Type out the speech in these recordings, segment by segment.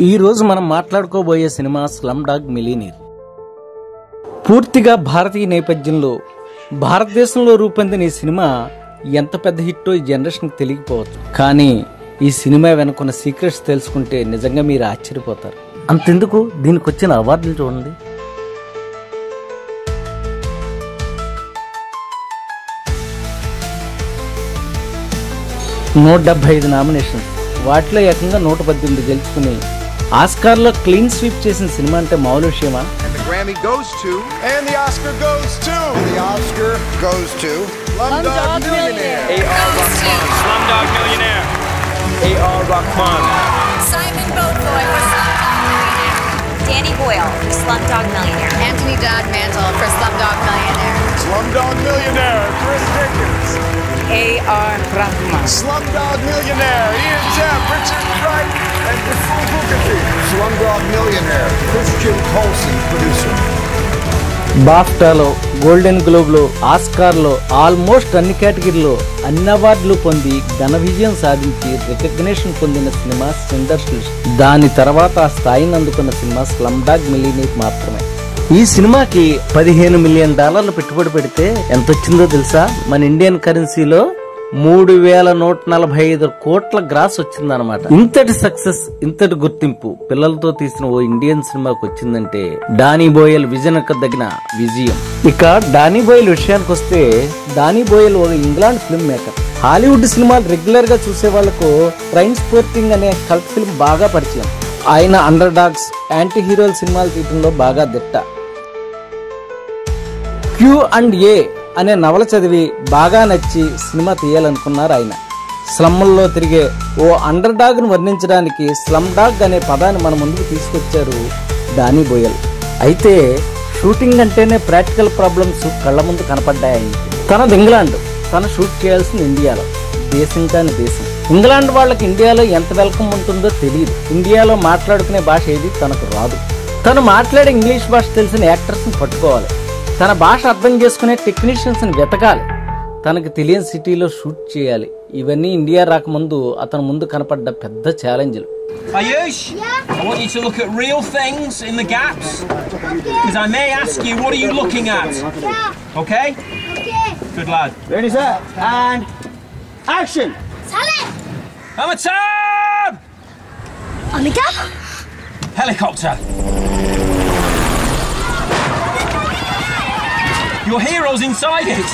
ఈ రోజు మనం మాట్లాడుకోబోయే సినిమా స్లమ్ డాగ్ మిలియనీర్. పూర్తిగా భారతీయ నేపథ్యంలో భారతదేశంలో రూపొందిన ఈ సినిమా ఎంత పెద్ద హిట్టో ఈ జనరేషన్కి తెలియకపోవచ్చు. కానీ ఈ సినిమా వెనుకున్న సీక్రెట్స్ తెలుసుకుంటే నిజంగా మీరు ఆశ్చర్యపోతారు. అంతెందుకు, దీనికి వచ్చిన అవార్డులు చూడండి. నూట 75 నామినేషన్స్, వాటిలో ఏకంగా 118 గెలుచుకుని ఆస్కార్లో క్లీన్ స్వీప్ చేసిన సినిమా అంటే మామూలు విషయమా? Grammy goes to, and the Oscar goes to, the Oscar goes to Slumdog Millionaire. A.R. Rahman. Slumdog Millionaire. A.R. Rahman. Simon Beaufoy for Slumdog Millionaire. Danny Boyle for Slumdog Millionaire. Anthony Dog Mantle for Slumdog Millionaire. Slumdog Millionaire, Chris Dickens. A.R. Rahman. Slumdog Millionaire, Ian Jeff, Richard Wright, and Vipul Mukherjee. Slumdog Millionaire, Christian Colson, producer. బాఫ్టాలో, golden గ్లోబ్లో, ఆస్కార్లో almost అన్ని కేటగిరీలో అన్ని అవార్డులు పొంది ఘన విజయం సాధించి రికగ్నేషన్ పొందిన సినిమా సిండర్స్ లిస్ట్. దాని తర్వాత ఆ స్థాయిని అందుకున్న సినిమా స్లమ్ డాగ్ మిలియనీర్ మాత్రమే. ఈ సినిమాకి $15 మిలియన్ పెట్టుబడి పెడితే ఎంత వచ్చిందో తెలుసా? మన ఇండియన్ కరెన్సీలో 3145 కోట్ల గ్రాస్ వచ్చిందనమాట. ఇంతటి సక్సెస్, ఇంతటి గుర్తింపు పిల్లలతో తీసిన ఓ ఇండియన్ సినిమాకి వచ్చిందంటే డానీ బోయల్ విజన్ దగ్గర విజయం. ఇక డానీ బోయల్ విషయానికి వస్తే, డానీ బోయల్ ఒక ఇంగ్లాండ్ ఫిల్మ్ మేకర్. హాలీవుడ్ సినిమాలు రెగ్యులర్ గా చూసే వాళ్లకు ట్రైన్ స్పోర్టింగ్ అనే కల్ట్ ఫిల్మ్ బాగా పరిచయం. ఆయన అండర్ డాగ్స్, యాంటీ హీరోల సినిమాలు తీయడంలో బాగా దిట్ట. Q&A అనే నవల చదివి బాగా నచ్చి సినిమా తీయాలనుకున్నారు ఆయన. స్లమ్ముల్లో తిరిగే ఓ అండర్ డాగ్ ను వర్ణించడానికి స్లమ్ డాగ్ అనే పదాన్ని మన ముందుకు తీసుకొచ్చారు డానీ బోయల్. అయితే షూటింగ్ అంటేనే ప్రాక్టికల్ ప్రాబ్లమ్స్ కళ్ల ముందు కనపడ్డాయి. తనది ఇంగ్లాండ్, తను షూట్ చేయాల్సింది ఇండియాలో. దేశం కాని దేశం. ఇంగ్లాండ్ వాళ్ళకి ఇండియాలో ఎంత వెల్కమ్ ఉంటుందో తెలియదు. ఇండియాలో మాట్లాడుకునే భాష ఏది తనకు రాదు. తను మాట్లాడే ఇంగ్లీష్ భాష తెలిసిన యాక్టర్స్ ని పట్టుకోవాలి. తన భాష అర్థం చేసుకునే టెక్నీషియన్స్ ని వెతకాలి. తనకు తెలియని సిటీలో షూట్ చేయాలి. ఇవన్నీ ఇండియా రాకముందు అతని ముందు కనపడ్డ పెద్ద ఛాలెంజ్లు. Ayush, I want you to look at real things in the gaps. Because I may ask you, what are you looking at? Okay? Good lad. Ready, sir? And action! Amitabh! Amitabh? Helicopter. Your hero's inside it.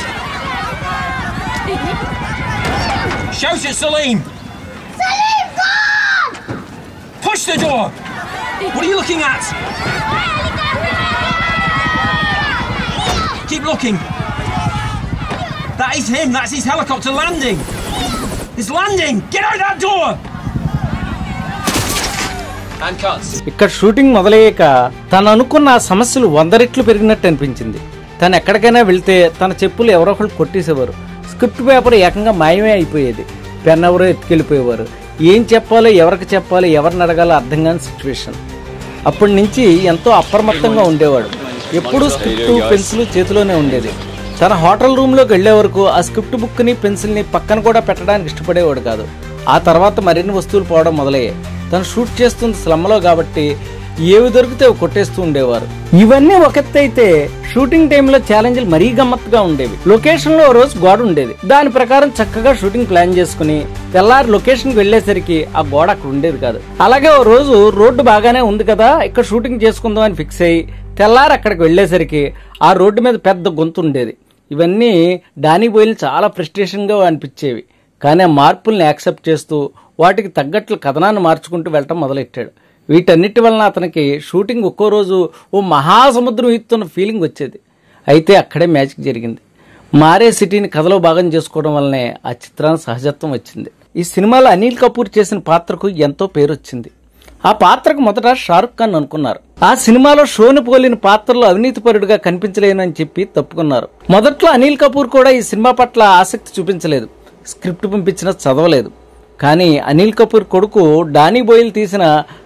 Shout at Salim. Salim, gone! Push the door. What are you looking at? Keep looking. That is him. That's his helicopter landing. It's landing. Get out that door. And cuts. ఇక్కడ shooting మొదలయ్యాక తను అనుకున్న సమస్యలు 100 రెట్లు పెరిగినట్టు అనిపించింది. తను ఎక్కడికైనా వెళ్తే తన చెప్పులు ఎవరో ఒకళ్ళు కొట్టేసేవారు. స్క్రిప్ట్ పేపర్ ఏకంగా మాయమే అయిపోయేది. పెన్ ఎవరో ఎత్తుకెళ్ళిపోయేవారు. ఏం చెప్పాలో, ఎవరికి చెప్పాలో, ఎవరిని అడగాలో అర్థం కాని సిచ్యువేషన్. అప్పటి నుంచి ఎంతో అప్రమత్తంగా ఉండేవాడు. ఎప్పుడూ స్క్రిప్ట్, పెన్సిల్ చేతిలోనే ఉండేది. తన హోటల్ రూమ్లోకి వెళ్లే వరకు ఆ స్క్రిప్ట్ బుక్ని, పెన్సిల్ని పక్కన కూడా పెట్టడానికి ఇష్టపడేవాడు కాదు. ఆ తర్వాత మరిన్ని వస్తువులు పోవడం మొదలయ్యాయి. తను షూట్ చేస్తుంది స్లమ్లో కాబట్టి ఏవి దొరికితే అవి కొట్టేస్తూ ఉండేవారు. ఇవన్నీ ఒక ఎత్తు అయితే, షూటింగ్ టైంలో ఛాలెంజ్లు మరీ గమ్మత్తుగా ఉండేవి. లొకేషన్ లో ఓ రోజు గోడ ఉండేది. దాని ప్రకారం చక్కగా షూటింగ్ ప్లాన్ చేసుకుని తెల్లారి లొకేషన్ కి వెళ్లేసరికి ఆ గోడ అక్కడ ఉండేది కాదు. అలాగే ఓ రోజు రోడ్డు బాగానే ఉంది కదా, ఇక్కడ షూటింగ్ చేసుకుందాం అని ఫిక్స్ అయ్యి తెల్లారి అక్కడికి వెళ్లేసరికి ఆ రోడ్డు మీద పెద్ద గొంతు ఉండేది. ఇవన్నీ డానీ బోయల్ చాలా ఫ్రస్ట్రేషన్ గా అనిపించేవి. కానీ ఆ మార్పుల్ని యాక్సెప్ట్ చేస్తూ వాటికి తగ్గట్లు కథనాన్ని మార్చుకుంటూ వెళ్ళటం మొదలెట్టాడు. వీటన్నిటి వలన అతనికి షూటింగ్ ఒక్కో రోజు ఓ మహాసముద్రం ఈత్తున్న ఫీలింగ్ వచ్చేది. అయితే అక్కడే మ్యాజిక్ జరిగింది. మారే సిటీని కథలో భాగం చేసుకోవడం వల్లనే ఆ చిత్రానికి సహజత్వం వచ్చింది. ఈ సినిమాలో అనిల్ కపూర్ చేసిన పాత్రకు ఎంతో పేరు వచ్చింది. ఆ పాత్రకు మొదట షారుఖ్ ఖాన్ అనుకున్నారు. ఆ సినిమాలో షోని పోలిన పాత్రలో అవినీతిపరుడుగా కనిపించలేనని చెప్పి తప్పుకున్నారు. మొదట్లో అనిల్ కపూర్ కూడా ఈ సినిమా పట్ల ఆసక్తి చూపించలేదు. స్క్రిప్ట్ పంపించినా చదవలేదు. కానీ అనిల్ కపూర్ కొడుకు డానీ బోయల్ తీసిన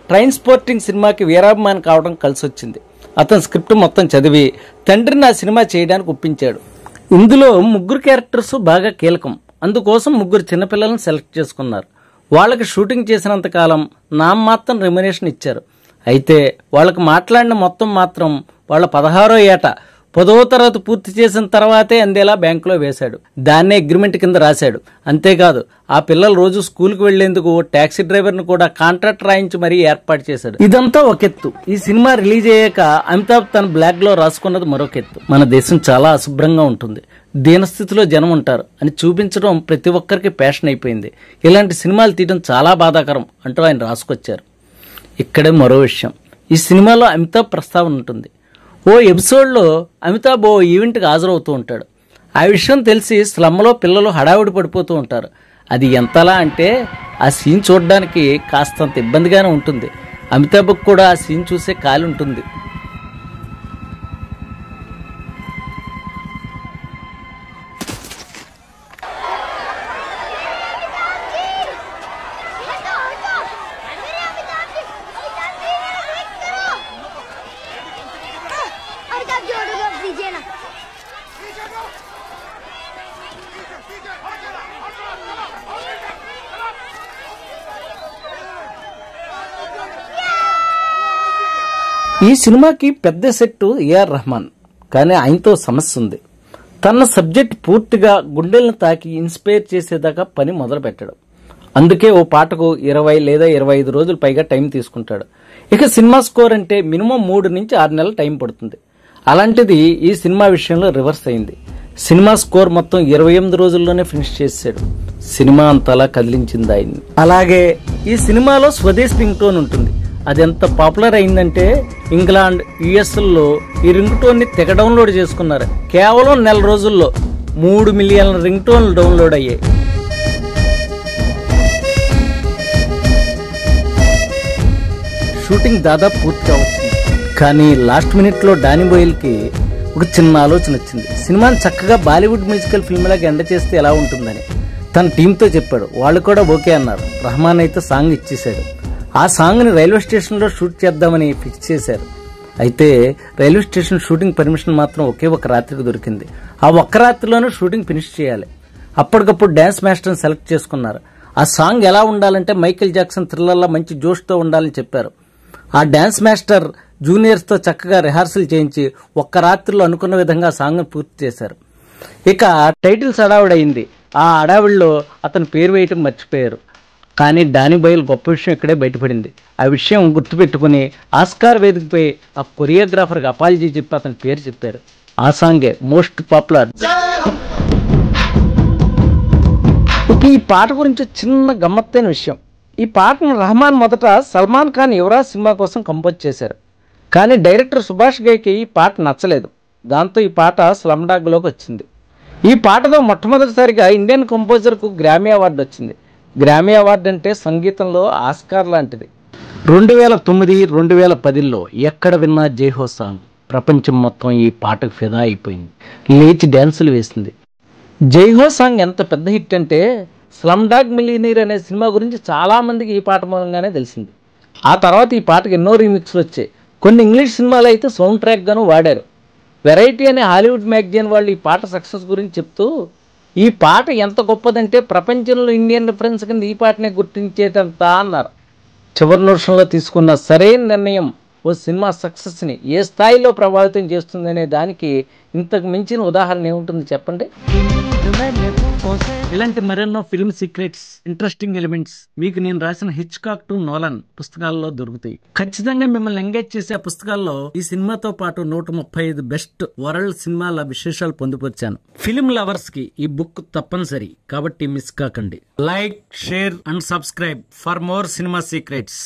ట్రైన్ స్పోర్టింగ్ సినిమాకి వీరాభిమాని కావడం కలిసి వచ్చింది. అతను స్క్రిప్ట్ మొత్తం చదివి తండ్రిని ఆ సినిమా చేయడానికి ఒప్పించాడు. ఇందులో 3 క్యారెక్టర్స్ బాగా కీలకం. అందుకోసం 3 చిన్నపిల్లలను సెలెక్ట్ చేసుకున్నారు. వాళ్ళకి షూటింగ్ చేసినంత కాలం నామమాత్రం రెమ్యునరేషన్ ఇచ్చారు. అయితే వాళ్ళకి మాట్లాడిన మొత్తం మాత్రం వాళ్ళ 16వ ఏట 10వ తరగతి పూర్తి చేసిన తర్వాతే అందేలా బ్యాంకులో వేశాడు. దాన్నే అగ్రిమెంట్ కింద రాశాడు. అంతేకాదు ఆ పిల్లలు రోజు స్కూల్కి వెళ్లేందుకు టాక్సీ డ్రైవర్ను కూడా కాంట్రాక్ట్ రాయించి మరీ ఏర్పాటు చేశాడు. ఇదంతా ఒక ఎత్తు. ఈ సినిమా రిలీజ్ అయ్యాక అమితాబ్ తన బ్లాగ్ లో రాసుకున్నది మరొక ఎత్తు. మన దేశం చాలా అశుభ్రంగా ఉంటుంది, దీనస్థితిలో జనం ఉంటారు అని చూపించడం ప్రతి ఒక్కరికి ప్యాషన్ అయిపోయింది. ఇలాంటి సినిమాలు తీయడం చాలా బాధాకరం అంటూ ఆయన రాసుకొచ్చారు. ఇక్కడే మరో విషయం, ఈ సినిమాలో అమితాబ్ ప్రస్తావన ఉంటుంది. ఓ ఎపిసోడ్లో అమితాబ్ ఓ ఈవెంట్కి హాజరవుతూ ఉంటాడు. ఆ విషయం తెలిసి స్లమ్లో పిల్లలు హడావుడి పడిపోతూ ఉంటారు. అది ఎంతలా అంటే ఆ సీన్ చూడడానికి కాస్తంత ఇబ్బందిగానే ఉంటుంది. అమితాబ్కి కూడా ఆ సీన్ చూసే కాలి ఉంటుంది. ఈ సినిమాకి పెద్ద సెట్టు ఏఆర్ రెహమాన్, కానీ ఆయనతో సమస్య ఉంది. తన సబ్జెక్ట్ పూర్తిగా గుండెలను తాకి ఇన్స్పైర్ చేసేదాకా పని మొదలు పెట్టడం. అందుకే ఓ పాటకు 20 లేదా 25 రోజులు పైగా టైం తీసుకుంటాడు. ఇక సినిమా స్కోర్ అంటే మినిమం 3 నుంచి 6 నెలల టైం పడుతుంది. అలాంటిది ఈ సినిమా విషయంలో రివర్స్ అయింది. సినిమా స్కోర్ మొత్తం 28 రోజుల్లోనే ఫినిష్ చేశాడు. సినిమా అంతలా కదిలించింది ఆయన్ని. అలాగే ఈ సినిమాలో స్వదేశ్ రింగ్ టోన్ ఉంటుంది. అది ఎంత పాపులర్ అయిందంటే ఇంగ్లాండ్, యుఎస్లో ఈ రింగ్ టోన్ ని తెగ డౌన్లోడ్ చేసుకున్నారు. కేవలం నెల రోజుల్లో 3 మిలియన్ల రింగ్ టోన్లు డౌన్లోడ్ అయ్యాయి. షూటింగ్ దాదాపు పూర్తిగా వచ్చింది. కానీ లాస్ట్ మినిట్ లో డానీ బోయిల్ కి ఒక చిన్న ఆలోచన వచ్చింది. సినిమాని చక్కగా బాలీవుడ్ మ్యూజికల్ ఫిల్మ్ లాగా ఎండ చేస్తే ఎలా ఉంటుందని తన టీంతో చెప్పాడు. వాళ్ళు కూడా ఓకే అన్నారు. రెహమాన్ అయితే సాంగ్ ఇచ్చేశాడు. ఆ సాంగ్ ని రైల్వే స్టేషన్ లో షూట్ చేద్దామని ఫిక్స్ చేశారు. అయితే రైల్వే స్టేషన్ షూటింగ్ పర్మిషన్ మాత్రం ఒకే ఒక రాత్రికి దొరికింది. ఆ ఒక్క రాత్రిలోనూ షూటింగ్ ఫినిష్ చేయాలి. అప్పటికప్పుడు డాన్స్ మాస్టర్ని సెలెక్ట్ చేసుకున్నారు. ఆ సాంగ్ ఎలా ఉండాలంటే మైకేల్ జాక్సన్ థ్రిల్లర్లా మంచి జోష్తో ఉండాలని చెప్పారు. ఆ డాన్స్ మాస్టర్ జూనియర్స్ తో చక్కగా రిహార్సల్ చేయించి ఒక్క రాత్రిలో అనుకున్న విధంగా సాంగ్ పూర్తి చేశారు. ఇక టైటిల్స్ హడావిడైంది. ఆ హడావిడిలో అతని పేరు వేయటం మర్చిపోయారు. కానీ డానీ బోయిల్ గొప్ప విషయం ఇక్కడే బయటపడింది. ఆ విషయం గుర్తుపెట్టుకుని ఆస్కార్ వేదికపై ఆ కొరియోగ్రాఫర్కి అపాలజీ చెప్పి అతని పేరు చెప్పారు. ఆ సాంగే మోస్ట్ పాపులర్. ఈ పాట గురించి చిన్న గమ్మత్తైన విషయం. ఈ పాటను రెహమాన్ మొదట సల్మాన్ ఖాన్ యువరాజ్ సినిమా కోసం కంపోజ్ చేశారు. కానీ డైరెక్టర్ సుభాష్ ఘైకి ఈ పాట నచ్చలేదు. దాంతో ఈ పాట స్లమ్ డాగ్లోకి వచ్చింది. ఈ పాటతో మొట్టమొదటిసారిగా ఇండియన్ కంపోజర్కు గ్రామీ అవార్డు వచ్చింది. గ్రామీ అవార్డు అంటే సంగీతంలో ఆస్కార్ లాంటిది. 2009, 2010లో ఎక్కడ విన్నా జైహో సాంగ్ ప్రపంచం మొత్తం ఈ పాటకు ఫిదా అయిపోయింది. లేచి డ్యాన్సులు వేసింది. జైహో సాంగ్ ఎంత పెద్ద హిట్ అంటే స్లమ్ డాగ్ మిలియనీర్ అనే సినిమా గురించి చాలామందికి ఈ పాట మూలంగానే తెలిసింది. ఆ తర్వాత ఈ పాటకు ఎన్నో రీమిక్స్లు వచ్చాయి. కొన్ని ఇంగ్లీష్ సినిమాలు అయితే సౌండ్ ట్రాక్ గాను వాడారు. వెరైటీ అనే హాలీవుడ్ మ్యాగజైన్ వాళ్ళు ఈ పాట సక్సెస్ గురించి చెప్తూ ఈ పాట ఎంత గొప్పదంటే ప్రపంచంలో ఇండియన్ రిఫరెన్స్ కింద ఈ పాటనే గుర్తించేటంత అన్నారు. చివరి నిమిషంలో తీసుకున్న సరైన నిర్ణయం ఓ సినిమా సక్సెస్ని ఏ స్థాయిలో ప్రభావితం చేస్తుందనే దానికి ఇంతకు మించిన ఉదాహరణ ఏముంటుంది చెప్పండి. ఇలాంటి మరెన్నో ఫిల్మ్ సీక్రెట్స్, ఇంట్రెస్టింగ్ ఎలిమెంట్స్ మీకు నేను రాసిన హిచ్కాక్ టు నోలన్ పుస్తకాల్లో దొరుకుతాయి. ఖచ్చితంగా మిమ్మల్ని ఎంగేజ్ చేసే ఆ పుస్తకాల్లో ఈ సినిమాతో పాటు 135 బెస్ట్ వరల్డ్ సినిమాల విశేషాలు పొందుపరిచాను. ఫిల్మ్ లవర్స్ కి ఈ బుక్ తప్పనిసరి, కాబట్టి మిస్ కాకండి. Like, share and subscribe for more cinema secrets.